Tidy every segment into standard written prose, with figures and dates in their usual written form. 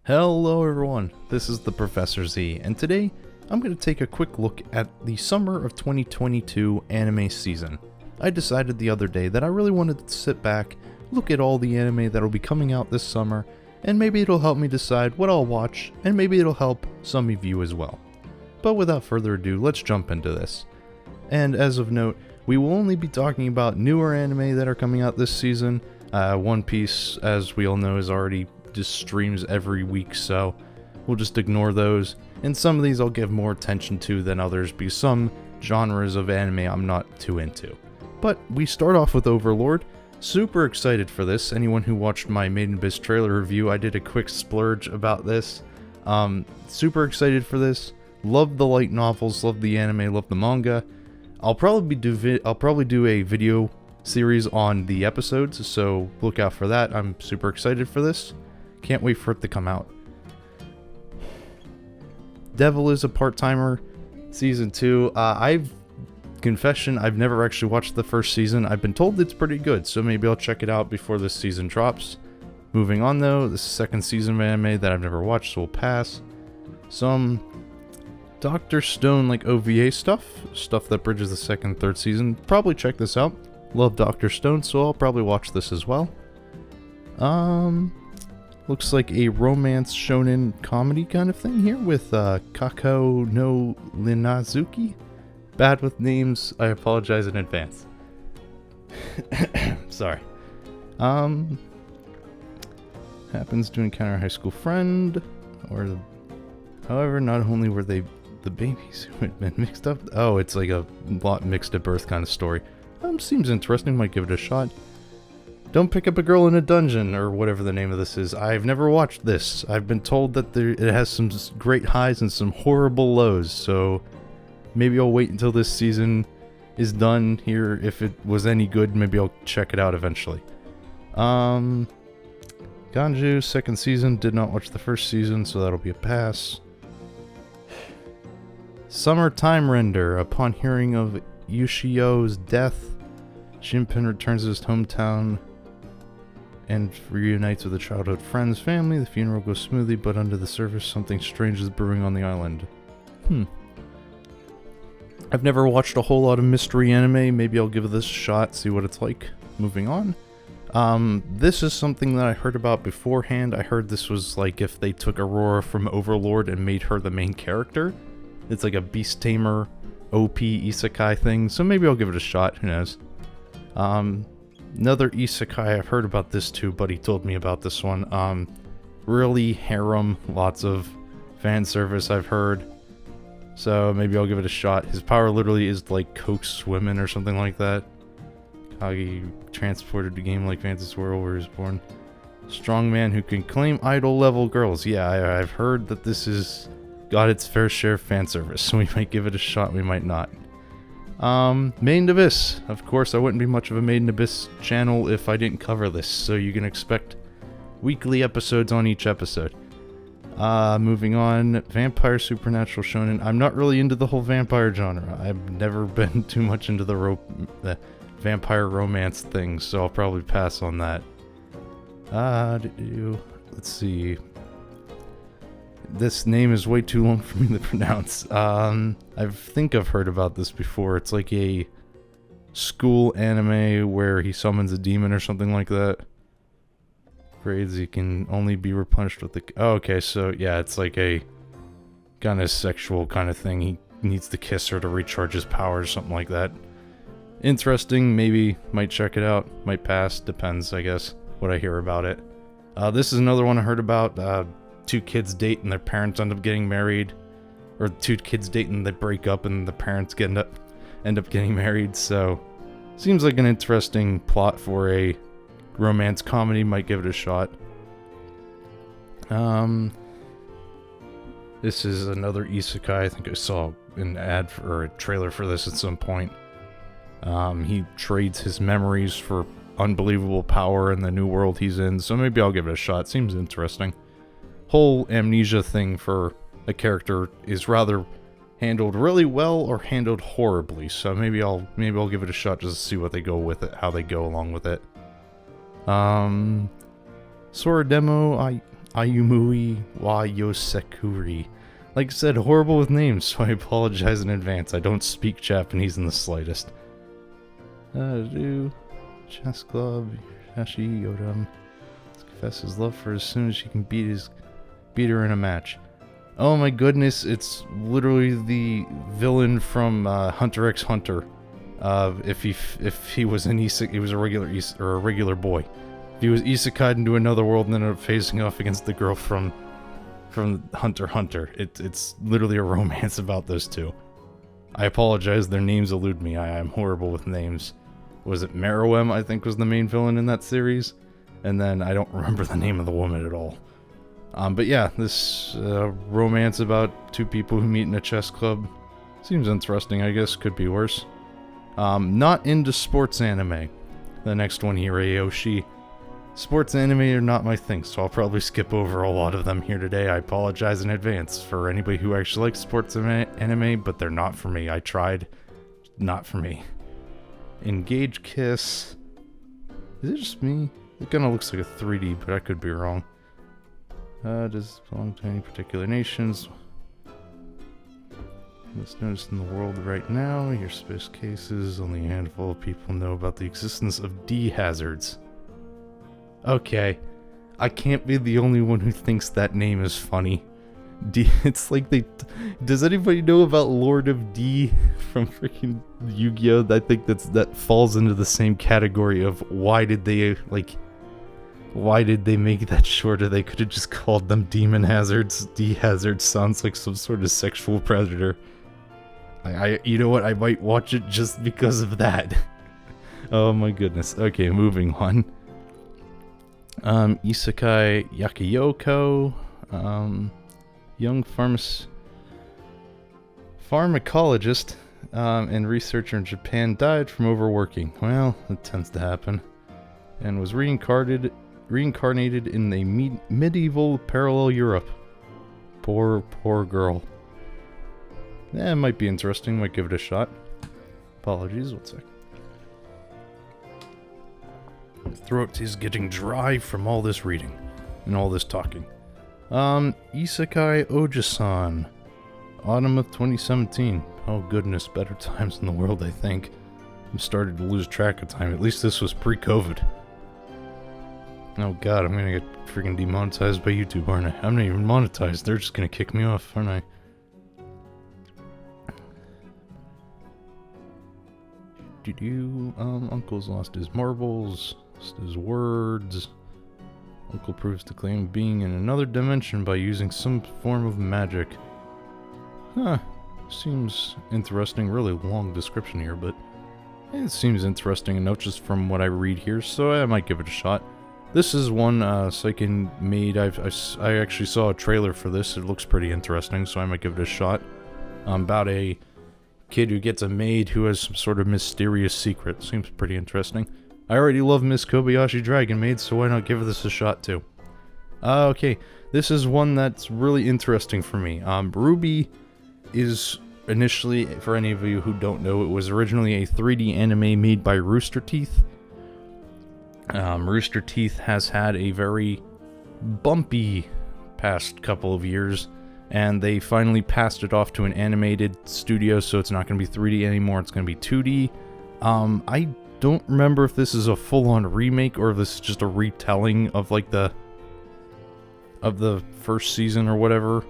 Hello everyone, this is the Professor Z, and today I'm going to take a quick look at the summer of 2022 anime season. I decided the other day that I really wanted to sit back, look at all the anime that'll be coming out this summer, and maybe it'll help me decide what I'll watch, and maybe it'll help some of you as well. But without further ado, let's jump into this. And as of note, we will only be talking about newer anime that are coming out this season. One Piece, as we all know, is already just streams every week, so we'll just ignore those. And some of these I'll give more attention to than others because some genres of anime I'm not too into. But we start off with Overlord. Super excited for this. Anyone who watched my Made in Abyss trailer review, I did a quick splurge about this. Super excited for this. Love the light novels, love the anime, love the manga. I'll probably do a video series on the episodes, so look out for that. I'm super excited for this. Can't wait for it to come out. Devil is a Part-Timer, Season 2. I've never actually watched the first season. I've been told it's pretty good, so maybe I'll check it out before this season drops. Moving on though, this is the second season of anime that I've never watched, so we'll pass. Some Dr. Stone like OVA stuff that bridges the second, third season. Probably check this out. Love Dr. Stone, so I'll probably watch this as well. Looks like a romance shonen comedy kind of thing here with Kako no Linazuki. Bad with names, I apologize in advance. Sorry. Happens to encounter a high school friend, however, not only were they the babies who had been mixed up. Oh, it's like a lot mixed at birth kind of story. Seems interesting, might give it a shot. Don't pick up a girl in a dungeon, or whatever the name of this is. I've never watched this. I've been told that it has some great highs and some horrible lows, so maybe I'll wait until this season is done here. If it was any good, maybe I'll check it out eventually. Ganju, second season. Did not watch the first season, so that'll be a pass. Summer Time Render. Upon hearing of Yushio's death, Shinpin returns to his hometown and reunites with a childhood friend's family. The funeral goes smoothly, but under the surface, something strange is brewing on the island. I've never watched a whole lot of mystery anime. Maybe I'll give this a shot, see what it's like. Moving on. This is something that I heard about beforehand. I heard this was like if they took Aurora from Overlord and made her the main character. It's like a beast tamer, OP isekai thing, so maybe I'll give it a shot, who knows. Another isekai, I've heard about this too, Buddy told me about this one. Really harem, lots of fan service I've heard. So maybe I'll give it a shot. His power literally is like coax women or something like that. Kagi transported to game like Fantasy World where he was born. Strong man who can claim idol level girls. Yeah, I've heard that this has got its fair share of fan service, so we might give it a shot, we might not. Made in Abyss. Of course, I wouldn't be much of a Made in Abyss channel if I didn't cover this, so you can expect weekly episodes on each episode. Moving on, Vampire Supernatural Shonen. I'm not really into the whole vampire genre. I've never been too much into the vampire romance thing, so I'll probably pass on that. Let's see. This name is way too long for me to pronounce. I think I've heard about this before. It's like a school anime where he summons a demon or something like that. Grades, he can only be replenished with the... Oh, okay, so yeah, it's like a kind of sexual kind of thing. He needs to kiss her to recharge his powers, something like that. Interesting, maybe might check it out. Might pass, depends, I guess, what I hear about it. This is another one I heard about. Two kids date and their parents end up getting married, or two kids date and they break up and the parents end up getting married. So seems like an interesting plot for a romance comedy. Might give it a shot. This is another isekai. I think I saw an ad or a trailer for this at some point. He trades his memories for unbelievable power in the new world he's in, so maybe I'll give it a shot. Seems interesting. Whole amnesia thing for a character is rather handled really well or handled horribly, so maybe I'll give it a shot just to see what they go with it, how they go along with it. Sora demo, Ayumui wa Yosekuri. Like I said, horrible with names, so I apologize in advance. I don't speak Japanese in the slightest. Chess Club, Shashi Yodam. Let's confess his love for her as soon as she can beat her in a match. Oh my goodness, it's literally the villain from Hunter x Hunter. If he was an isekai, he was a regular boy. If he was isekai'd into another world and ended up facing off against the girl from Hunter x Hunter. It's literally a romance about those two. I apologize, their names elude me. I am horrible with names. Was it Meruem, I think, was the main villain in that series? And then I don't remember the name of the woman at all. But yeah, this romance about two people who meet in a chess club seems interesting, I guess. Could be worse. Not into sports anime. The next one here, Aoshi. Sports anime are not my thing, so I'll probably skip over a lot of them here today. I apologize in advance for anybody who actually likes sports anime, but they're not for me. I tried. Not for me. Engage Kiss. Is it just me? It kind of looks like a 3D, but I could be wrong. Does it belong to any particular nations? Most noticed in the world right now. Your space cases. Only a handful of people know about the existence of D hazards. Okay, I can't be the only one who thinks that name is funny. It's like they... Does anybody know about Lord of D from freaking Yu-Gi-Oh? I think that falls into the same category of why did they make that shorter? They could have just called them Demon Hazards. D Hazards sounds like some sort of sexual predator. You know what? I might watch it just because of that. Oh my goodness. Okay, moving on. Isekai Yakiyoko, young pharmacologist and researcher in Japan died from overworking. Well, it tends to happen. And was reincarnated in a medieval parallel Europe. Poor girl. Yeah, it might be interesting. Might give it a shot. Apologies, one sec. My throat is getting dry from all this reading and all this talking. Isekai Ojisan. Autumn of 2017. Oh goodness, better times in the world, I think. I'm starting to lose track of time. At least this was pre-COVID. Oh god, I'm gonna get freaking demonetized by YouTube, aren't I? I'm not even monetized. They're just gonna kick me off, aren't I? Uncle's lost his marbles, lost his words. Uncle proves to claim being in another dimension by using some form of magic. Huh. Seems interesting. Really long description here, but it seems interesting enough just from what I read here, so I might give it a shot. This is one Seiken made. I actually saw a trailer for this. It looks pretty interesting, so I might give it a shot. About a kid who gets a maid who has some sort of mysterious secret. Seems pretty interesting. I already love Miss Kobayashi Dragon Maid, so why not give this a shot too? Okay, this is one that's really interesting for me. Ruby is initially, for any of you who don't know, it was originally a 3D anime made by Rooster Teeth. Rooster Teeth has had a very bumpy past couple of years, and they finally passed it off to an animated studio, so it's not going to be 3D anymore, it's going to be 2D. I don't remember if this is a full-on remake or if this is just a retelling of like the first season or whatever.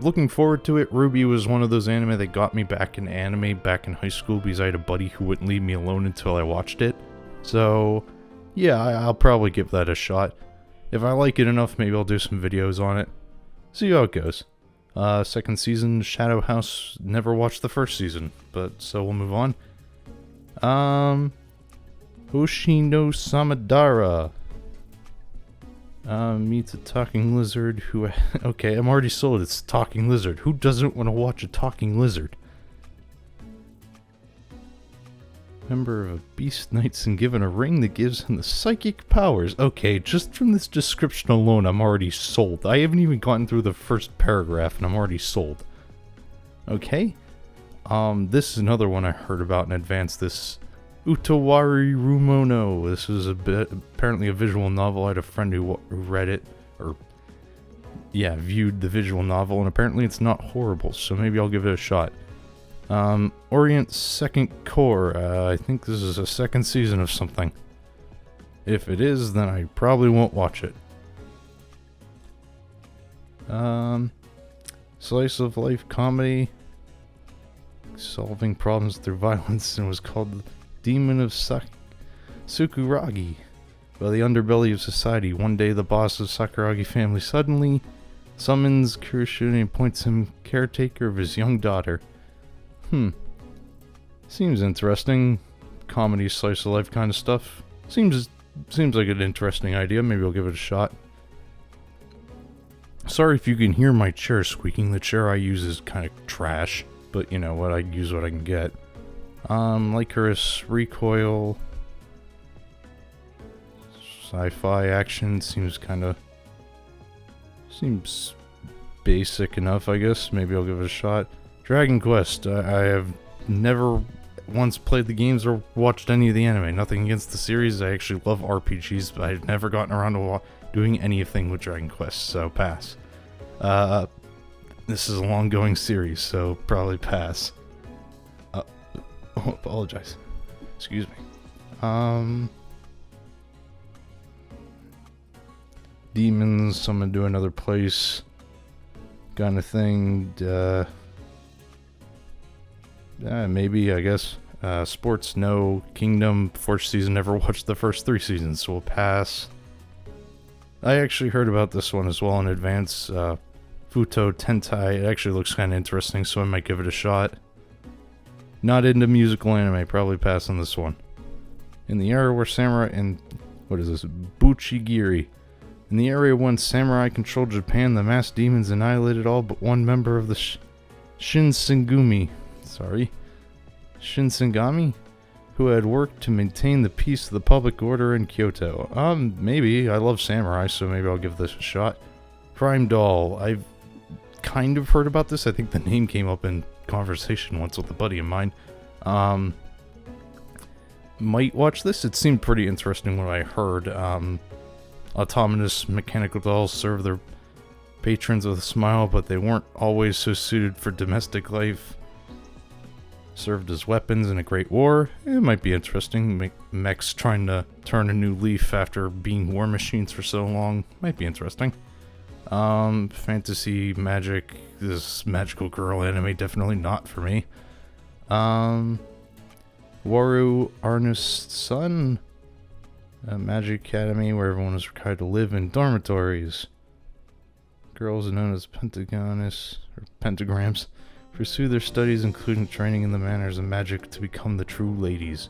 Looking forward to it. Ruby was one of those anime that got me back in anime back in high school because I had a buddy who wouldn't leave me alone until I watched it. So yeah, I'll probably give that a shot. If I like it enough, maybe I'll do some videos on it. See how it goes. Second season, Shadow House. Never watched the first season, but so we'll move on. Hoshino Samadara meets a talking lizard who... Okay, I'm already sold. It's a talking lizard. Who doesn't want to watch a talking lizard? Member of a Beast Knights and given a ring that gives him the psychic powers. Okay, just from this description alone, I'm already sold. I haven't even gotten through the first paragraph and I'm already sold. Okay. This is another one I heard about in advance. This Utawari Rumono. This is apparently a visual novel. I had a friend who read it, or viewed the visual novel, and apparently it's not horrible, so maybe I'll give it a shot. Orient Second Corps, I think this is a second season of something. If it is, then I probably won't watch it. Slice of life comedy, solving problems through violence, and was called the Demon of Sakuragi. By the underbelly of society, one day the boss of Sakuragi family suddenly summons Kurishune and appoints him caretaker of his young daughter. Seems interesting. Comedy, slice of life kind of stuff. Seems like an interesting idea. Maybe I'll give it a shot. Sorry if you can hear my chair squeaking. The chair I use is kind of trash, but you know what? I use what I can get. Lycoris Recoil. Sci-fi action seems basic enough, I guess. Maybe I'll give it a shot. Dragon Quest. I have never once played the games or watched any of the anime. Nothing against the series. I actually love RPGs, but I've never gotten around to doing anything with Dragon Quest, so pass. This is a long-going series, so probably pass. Apologize. Excuse me. Demons, summon to another place, kind of thing. Maybe, I guess. Sports, no. Kingdom, fourth season, never watched the first 3 seasons, so we'll pass. I actually heard about this one as well in advance. Futo Tentai, it actually looks kind of interesting, so I might give it a shot. Not into musical anime, probably pass on this one. In the era where samurai and... what is this? Buchigiri. In the area when samurai controlled Japan, the masked demons annihilated all but one member of the Shinsengumi, who had worked to maintain the peace of the public order in Kyoto. Maybe. I love samurai, so maybe I'll give this a shot. Prime Doll. I've kind of heard about this. I think the name came up in conversation once with a buddy of mine. Might watch this. It seemed pretty interesting what I heard. Autonomous mechanical dolls serve their patrons with a smile, but they weren't always so suited for domestic life. Served as weapons in a great war. It might be interesting. Mechs trying to turn a new leaf after being war machines for so long. Might be interesting. Fantasy, magic. This magical girl anime, definitely not for me. Waru Arnus Sun. A magic academy where everyone is required to live in dormitories. Girls known as pentagonists, or pentagrams, pursue their studies, including training in the manners of magic to become the true ladies.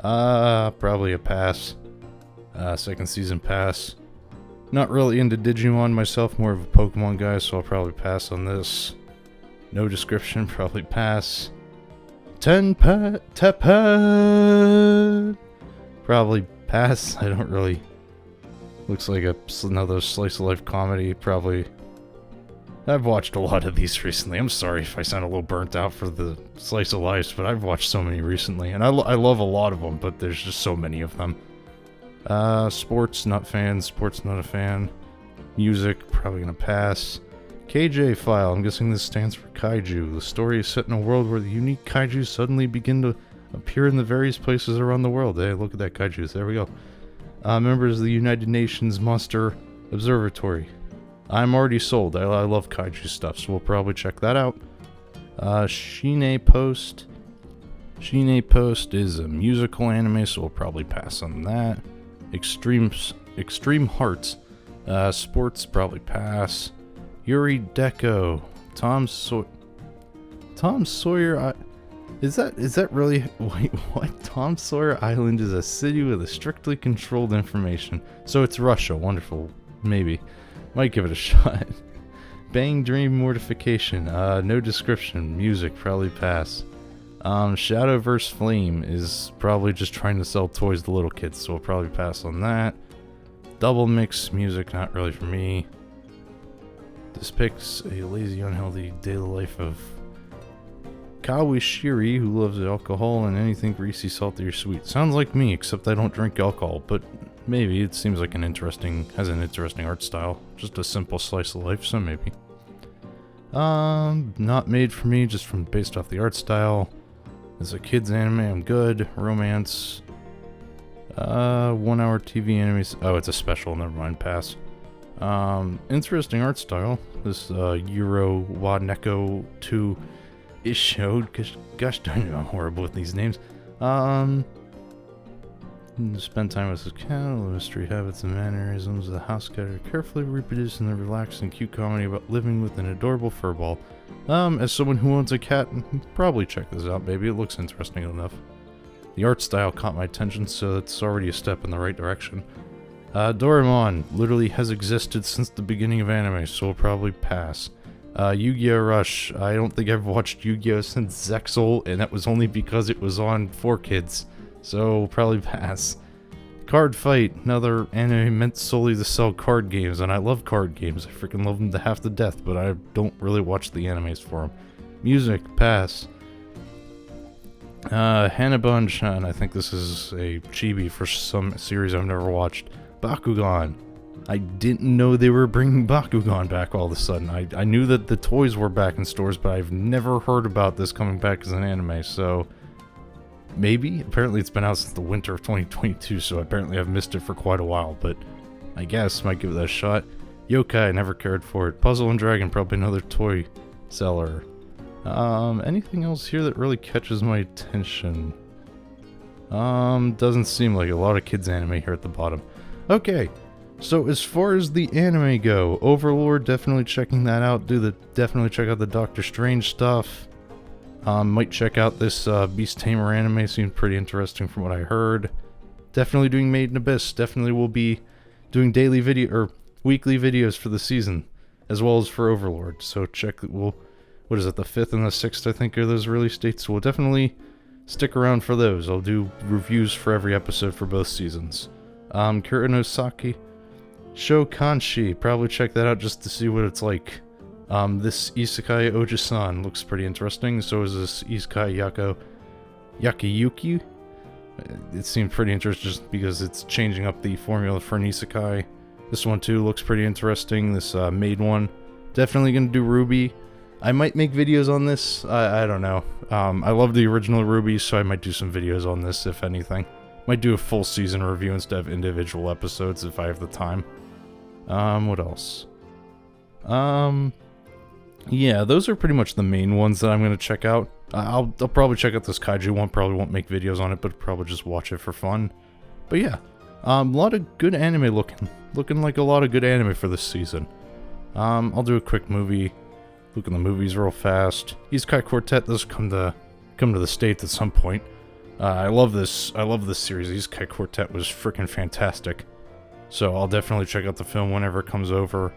Probably a pass. Second season pass. Not really into Digimon myself, more of a Pokemon guy, so I'll probably pass on this. No description, probably pass. Tenpat. Probably pass. I don't really... looks like another slice of life comedy, probably. I've watched a lot of these recently. I'm sorry if I sound a little burnt out for the slice of life, but I've watched so many recently, and I love a lot of them, but there's just so many of them. Sports, not fan. Sports, not a fan. Music, probably gonna pass. KJ File, I'm guessing this stands for Kaiju. The story is set in a world where the unique Kaiju suddenly begin to appear in the various places around the world. Hey, look at that Kaiju. There we go. Members of the United Nations Monster Observatory. I'm already sold. I love Kaiju stuff, so we'll probably check that out. Shine Post. Shine Post is a musical anime, so we'll probably pass on that. Extreme Hearts. Sports, probably pass. Yuri Deco. Tom Sawyer. Is that really? Wait, what? Tom Sawyer Island is a city with a strictly controlled information. So it's Russia. Wonderful. Maybe. Might give it a shot. Bang Dream Mortification. No description. Music, probably pass. Shadowverse Flame is probably just trying to sell toys to little kids, so we'll probably pass on that. Double Mix music, not really for me. Depicts a lazy, unhealthy daily life of Kawashiri, who loves alcohol and anything greasy, salty, or sweet. Sounds like me, except I don't drink alcohol, but maybe. It seems like has an interesting art style. Just a simple slice of life, so maybe. Not made for me, just based off the art style. It's a kids anime, I'm good. Romance. 1 hour TV anime. Oh, it's a special, never mind, pass. Interesting art style. This, Euro wa Neko 2 is showed. Gosh darn it, I'm horrible with these names. Spend time with his cat, the mystery habits and mannerisms of the house cat are carefully reproduced in the relaxed and cute comedy about living with an adorable furball. As someone who owns a cat, probably check this out, maybe. It looks interesting enough. The art style caught my attention, so it's already a step in the right direction. Doraemon literally has existed since the beginning of anime, so we'll probably pass. Yu-Gi-Oh! Rush. I don't think I've watched Yu-Gi-Oh! Since Zexal, and that was only because it was on 4Kids. So, we'll probably pass. Card Fight, another anime meant solely to sell card games, and I love card games. I freaking love them to half to death, but I don't really watch the animes for them. Music, pass. Hannibal-chan, I think this is a chibi for some series I've never watched. Bakugan. I didn't know they were bringing Bakugan back all of a sudden. I knew that the toys were back in stores, but I've never heard about this coming back as an anime, so... Maybe? Apparently it's been out since the winter of 2022, so apparently I've missed it for quite a while, but I guess might give that a shot. Yokai, never cared for it. Puzzle and Dragon, probably another toy seller. Anything else here that really catches my attention? Doesn't seem like a lot of kids anime here at the bottom. Okay, so as far as the anime go, Overlord, definitely checking that out. Definitely check out the Doctor Strange stuff. Might check out this Beast Tamer anime, seems pretty interesting from what I heard. Definitely doing Made in Abyss. Definitely will be doing daily video or weekly videos for the season, as well as for Overlord. So check. What is it? The 5th and the 6th, I think, are those release dates. So we'll definitely stick around for those. I'll do reviews for every episode for both seasons. Kuronosaki Shokanshi. Probably check that out just to see what it's like. This Isekai Oji-san looks pretty interesting. So is this Isekai Yakiyuki. It seemed pretty interesting just because it's changing up the formula for an Isekai. This one too looks pretty interesting. This Maid one. Definitely gonna do Ruby. I might make videos on this. I don't know. I love the original Ruby, so I might do some videos on this if anything. Might do a full season review instead of individual episodes if I have the time. What else? Yeah, those are pretty much the main ones that I'm going to check out. I'll probably check out this Kaiju one, probably won't make videos on it, but probably just watch it for fun. But yeah, a lot of good anime looking like a lot of good anime for this season. I'll do a quick movie, look in the movies real fast. Isekai Quartet does come to the States at some point. I love this series. Isekai Quartet was freaking fantastic. So I'll definitely check out the film whenever it comes over.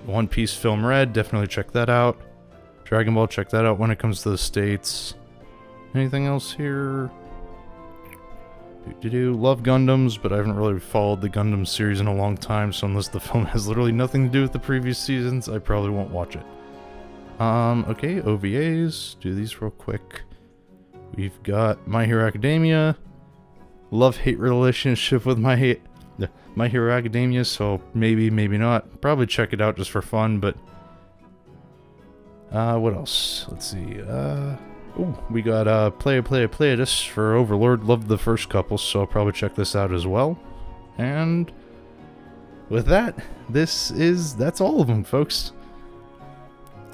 One Piece Film Red, definitely check that out. Dragon Ball, check that out when it comes to the States. Anything else here? Love Gundams, but I haven't really followed the Gundam series in a long time, so unless the film has literally nothing to do with the previous seasons, I probably won't watch it. Okay, OVAs, do these real quick. We've got My Hero Academia. Love-hate relationship with My Hero Academia, so maybe, maybe not. Probably check it out just for fun, but... what else? Let's see, we got, Play This for Overlord. Loved the first couple, so I'll probably check this out as well. And... with that, that's all of them, folks.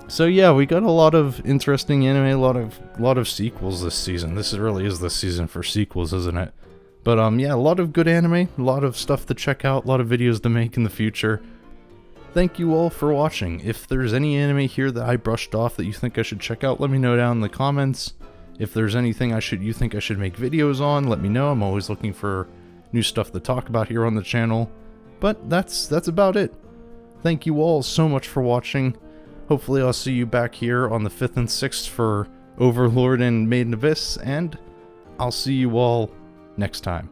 So yeah, we got a lot of interesting anime, a lot of sequels this season. This really is the season for sequels, isn't it? But yeah, a lot of good anime, a lot of stuff to check out, a lot of videos to make in the future. Thank you all for watching. If there's any anime here that I brushed off that you think I should check out, let me know down in the comments. If there's anything you think I should make videos on, let me know. I'm always looking for new stuff to talk about here on the channel. But that's about it. Thank you all so much for watching. Hopefully I'll see you back here on the 5th and 6th for Overlord and Made in Abyss, and I'll see you all next time.